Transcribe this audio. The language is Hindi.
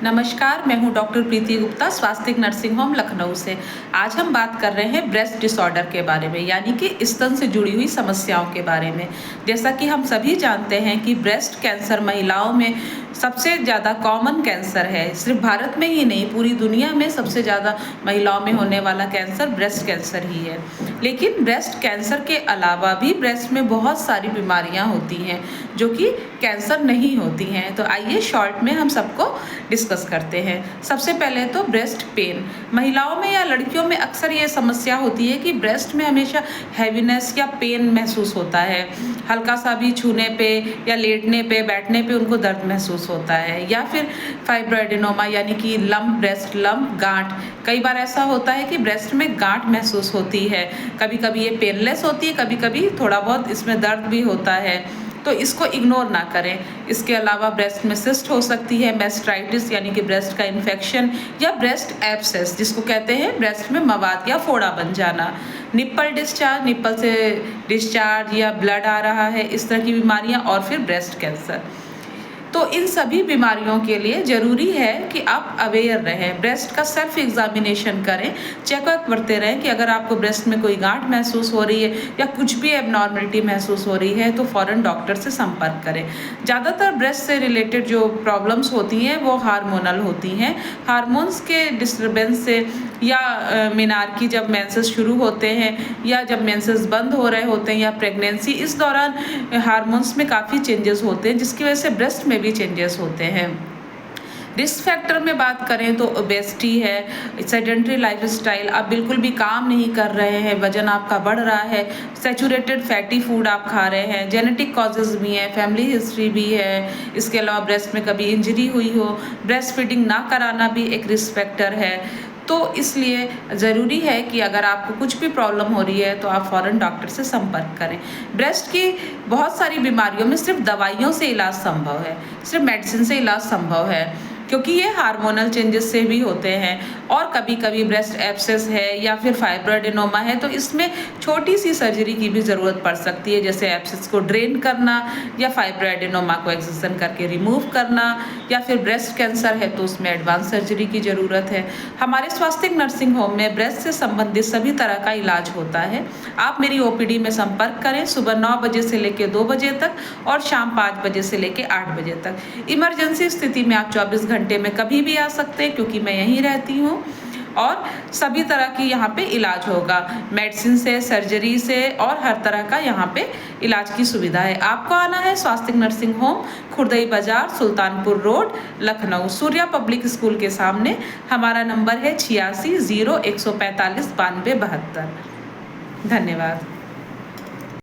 नमस्कार, मैं हूं डॉक्टर प्रीति गुप्ता, स्वास्तिक नर्सिंग होम लखनऊ से। आज हम बात कर रहे हैं ब्रेस्ट डिसऑर्डर के बारे में, यानी कि स्तन से जुड़ी हुई समस्याओं के बारे में। जैसा कि हम सभी जानते हैं कि ब्रेस्ट कैंसर महिलाओं में सबसे ज़्यादा कॉमन कैंसर है। सिर्फ भारत में ही नहीं, पूरी दुनिया में सबसे ज़्यादा महिलाओं में होने वाला कैंसर ब्रेस्ट कैंसर ही है। लेकिन ब्रेस्ट कैंसर के अलावा भी ब्रेस्ट में बहुत सारी बीमारियां होती हैं जो कि कैंसर नहीं होती हैं। तो आइए शॉर्ट में हम सबको डिस्कस करते हैं। सबसे पहले तो ब्रेस्ट पेन। महिलाओं में या लड़कियों में अक्सर ये समस्या होती है कि ब्रेस्ट में हमेशा हैवीनेस या पेन महसूस होता है। हल्का सा भी छूने पे या लेटने पे, बैठने पे उनको दर्द महसूस होता है। या फिर फाइब्रोएडेनोमा यानी कि लंप, ब्रेस्ट लंप, गांठ। कई बार ऐसा होता है कि ब्रेस्ट में गांठ महसूस होती है। कभी कभी ये पेनलेस होती है, कभी कभी थोड़ा बहुत इसमें दर्द भी होता है, तो इसको इग्नोर ना करें। इसके अलावा ब्रेस्ट में सिस्ट हो सकती है, मेस्टाइटिस यानी कि ब्रेस्ट का इन्फेक्शन, या ब्रेस्ट एब्सेस जिसको कहते हैं ब्रेस्ट में मवाद या फोड़ा बन जाना। निप्पल डिस्चार्ज, निप्पल से डिस्चार्ज या ब्लड आ रहा है, इस तरह की बीमारियां, और फिर ब्रेस्ट कैंसर। तो इन सभी बीमारियों के लिए ज़रूरी है कि आप अवेयर रहें, ब्रेस्ट का सेल्फ एग्जामिनेशन करें, चेकअप करते रहें कि अगर आपको ब्रेस्ट में कोई गांठ महसूस हो रही है या कुछ भी एबनॉर्मलिटी महसूस हो रही है तो फ़ौरन डॉक्टर से संपर्क करें। ज़्यादातर ब्रेस्ट से रिलेटेड जो प्रॉब्लम्स होती हैं वो हार्मोनल होती हैं। हार्मोन्स के डिस्टर्बेंस से या मेनार्की जब मेंसेस शुरू होते हैं या जब मेंसेस बंद हो रहे होते हैं या प्रेगनेंसी, इस दौरान हार्मोन्स में काफ़ी चेंजेस होते हैं जिसकी वजह से ब्रेस्ट में भी चेंजेस होते हैं। रिस्क फैक्टर में बात करें तो ओबेसिटी है, सेडेंटरी लाइफस्टाइल, आप बिल्कुल भी काम नहीं कर रहे हैं, वजन आपका बढ़ रहा है, सैचुरेटेड फैटी फूड आप खा रहे हैं, जेनेटिक कॉजेज़ भी हैं, फैमिली हिस्ट्री भी है, इसके अलावा ब्रेस्ट में कभी इंजरी हुई हो, ब्रेस्ट फीडिंग ना कराना भी एक रिस्क फैक्टर है। तो इसलिए ज़रूरी है कि अगर आपको कुछ भी प्रॉब्लम हो रही है तो आप फ़ौरन डॉक्टर से संपर्क करें। ब्रेस्ट की बहुत सारी बीमारियों में सिर्फ दवाइयों से इलाज संभव है, सिर्फ मेडिसिन से इलाज संभव है, क्योंकि ये हार्मोनल चेंजेस से भी होते हैं। और कभी कभी ब्रेस्ट एब्सेस है या फिर फाइब्रोएडेनोमा है तो इसमें छोटी सी सर्जरी की भी ज़रूरत पड़ सकती है, जैसे एब्सेस को ड्रेन करना या फाइब्रोएडेनोमा को एक्सिजन करके रिमूव करना, या फिर ब्रेस्ट कैंसर है तो उसमें एडवांस सर्जरी की ज़रूरत है। हमारे स्वास्तिक नर्सिंग होम में ब्रेस्ट से संबंधित सभी तरह का इलाज होता है। आप मेरी ओपीडी में संपर्क करें सुबह 9 बजे से लेकर 2 बजे तक और शाम 5 बजे से लेकर 8 बजे तक। इमरजेंसी स्थिति में आप 24 घंटे में कभी भी आ सकते हैं क्योंकि मैं यहीं रहती हूँ, और सभी तरह की यहाँ पे इलाज होगा, मेडिसिन से, सर्जरी से, और हर तरह का यहाँ पे इलाज की सुविधा है। आपको आना है स्वास्तिक नर्सिंग होम, खुर्दई बाजार, Sultanpur road, Lucknow, Surya public school के सामने। हमारा नंबर है 86 0 145 92 72। धन्यवाद।